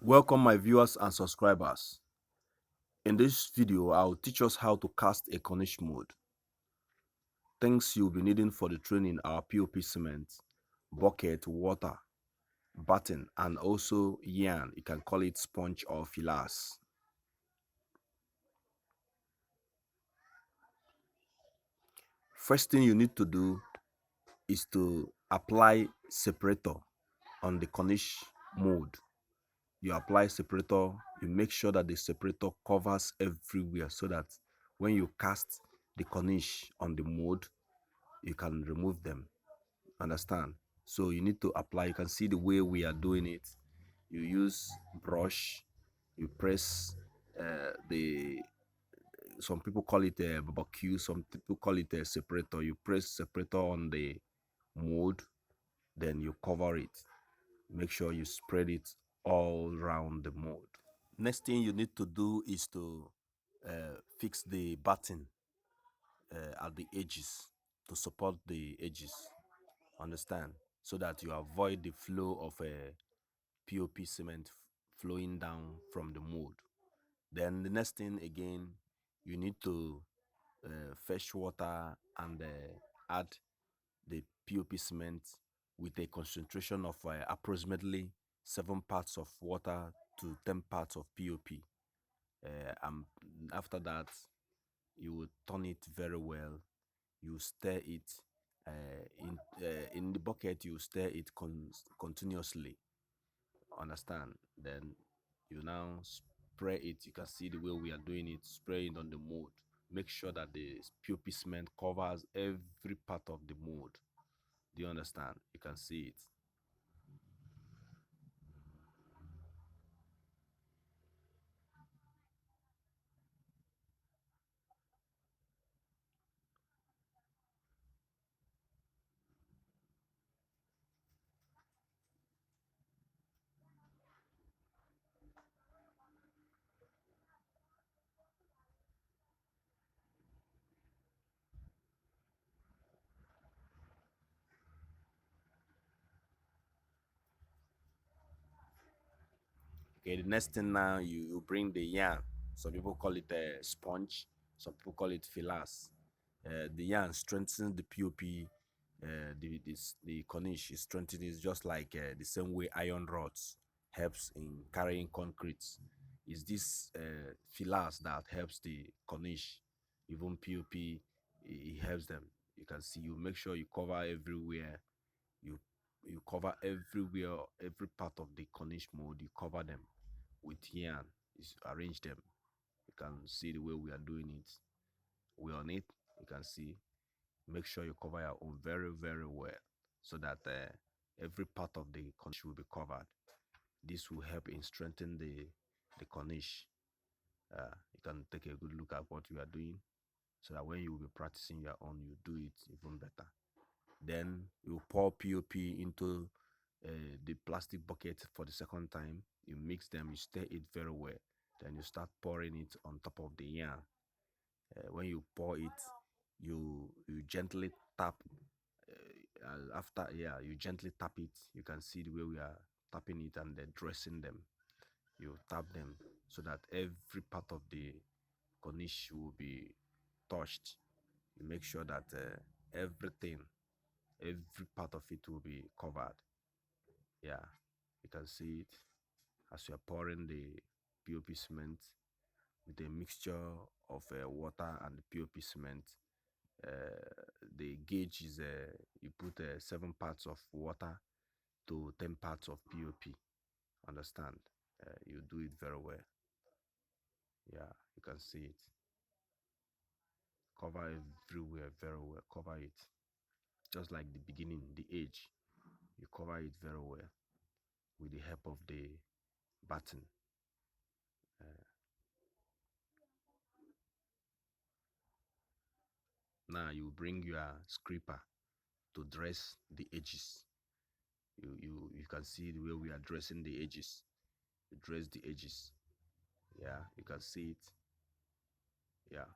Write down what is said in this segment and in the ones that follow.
Welcome my viewers and subscribers. In this video, I'll teach us how to cast a Cornish mold. Things you'll be needing for the training are POP cement, bucket, water, batten, and also yarn. You can call it sponge or filas. First thing you need to do is to apply separator on the Cornish mold. You apply separator, you make sure that the separator covers everywhere so that when you cast the Cornish on the mold, you can remove them. Understand? So you need to apply. You can see the way we are doing it. You use brush, you press the some people call it a barbecue, some people call it a separator. You press separator on the mold, then you cover it. Make sure you spread it all around the mold. Next thing you need to do is to fix the batten at the edges to support the edges. Understand? So that you avoid the flow of a POP cement flowing down from the mold. Then the next thing again, you need to fetch water and add the POP cement with a concentration of approximately 7 parts of water to 10 parts of POP. And after that, you will turn it very well. You stir it in the bucket. You stir it continuously. Understand? Then you now spray it. You can see the way we are doing it. Spray it on the mold. Make sure that the POP cement covers every part of the mold. Do you understand? You can see it. Okay, the next thing now, you bring the yarn. Some people call it a sponge, some people call it filas. The yarn strengthens the POP. The Cornish is strengthened. Is just like the same way iron rods helps in carrying concrete. Is this filas that helps the Cornish, even POP, it helps them. You can see, you make sure you cover everywhere. You you cover everywhere, every part of the Cornish mold. You cover them with yarn. Is arrange them. You can see the way we are doing it. We're on it. You can see. Make sure you cover your own very well so that every part of the Cornish will be covered. This will help in strengthening the Cornish. You can take a good look at what you are doing so that when you will be practicing your own, you do it even better. Then you pour POP into the plastic bucket for the second time. You mix them, you stir it very well. Then you start pouring it on top of the yarn. When you pour it, you gently tap. After, yeah, you gently tap it. You can see the way we are tapping it and then dressing them. You tap them so that every part of the Cornish will be touched. You make sure that everything, every part of it will be covered. Yeah, you can see it as you are pouring the POP cement with a mixture of water and POP cement. The gauge is you put 7 parts of water to 10 parts of POP. Understand? You do it very well. Yeah, you can see it. Cover everywhere very well. Cover it just like the beginning, the edge. You cover it very well with the help of the batten. Uh, Now you bring your scraper to dress the edges. You can see the way we are dressing the edges. You dress the edges. Yeah, you can see it. Yeah,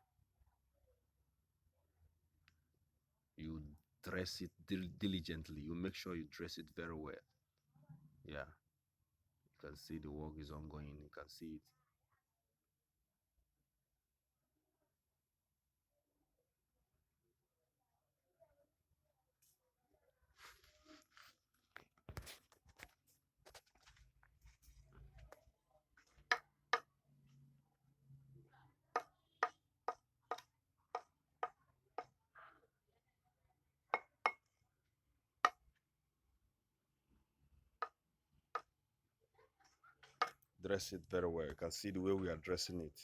you dress it diligently. You make sure you dress it very well. Yeah, You can see the work is ongoing. You can see it. Dress it very well. You can see the way we are dressing it.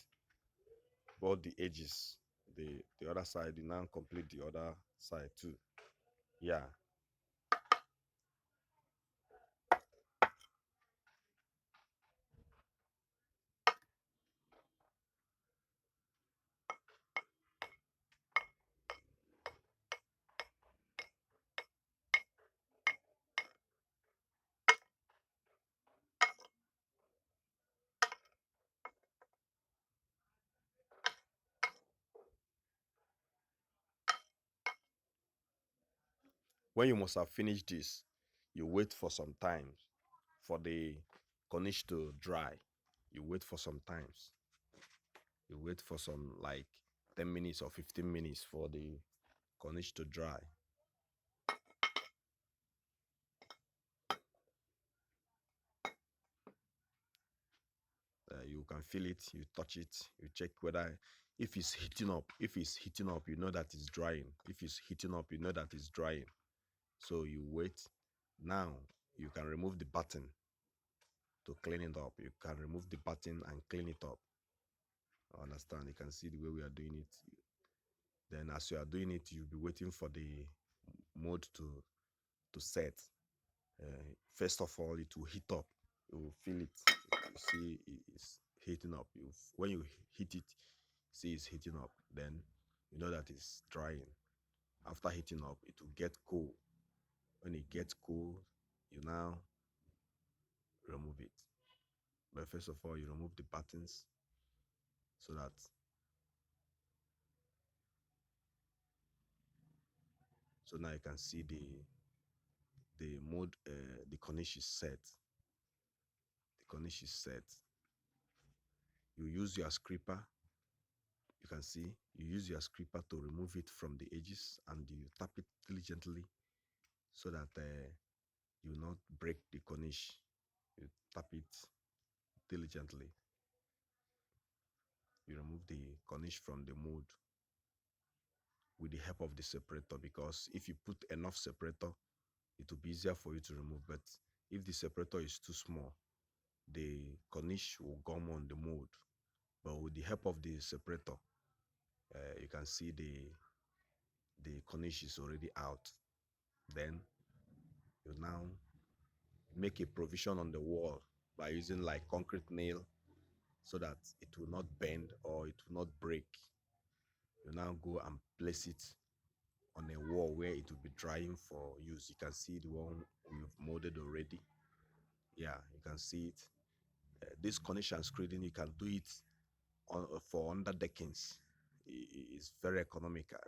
Both the edges, the other side, you now complete the other side too. Yeah. When you must have finished this, you wait for some time for the cornice to dry. You wait for some times. You wait for some like 10 minutes or 15 minutes for the cornice to dry. You can feel it, you touch it, you check whether if it's heating up. If it's heating up, you know that it's drying. If it's heating up, you know that it's drying. So you wait. Now you can remove the button to clean it up. You can remove the button and clean it up. Understand? You can see the way we are doing it. Then as you are doing it, you'll be waiting for the mode to set. First of all, it will heat up. You will feel it. You see it's heating up. When you heat it, see it's heating up. Then you know that it's drying. After heating up, it will get cool. When it gets cool, you now remove it. But first of all, you remove the buttons so that so now you can see the mode. The cornice is set. The cornice is set. You use your scraper. You can see you use your scraper to remove it from the edges, and you tap it diligently so that you will not break the cornice. You tap it diligently. You remove the cornice from the mold with the help of the separator, because if you put enough separator, it will be easier for you to remove. But if the separator is too small, the cornice will gum on the mold. But with the help of the separator, you can see the cornice is already out. Then you now make a provision on the wall by using like concrete nail so that it will not bend or it will not break. You now go and place it on a wall where it will be drying for use. You can see the one we've molded already. Yeah, you can see it. This cornice and screening, you can do it for underdeckings. It's very economical.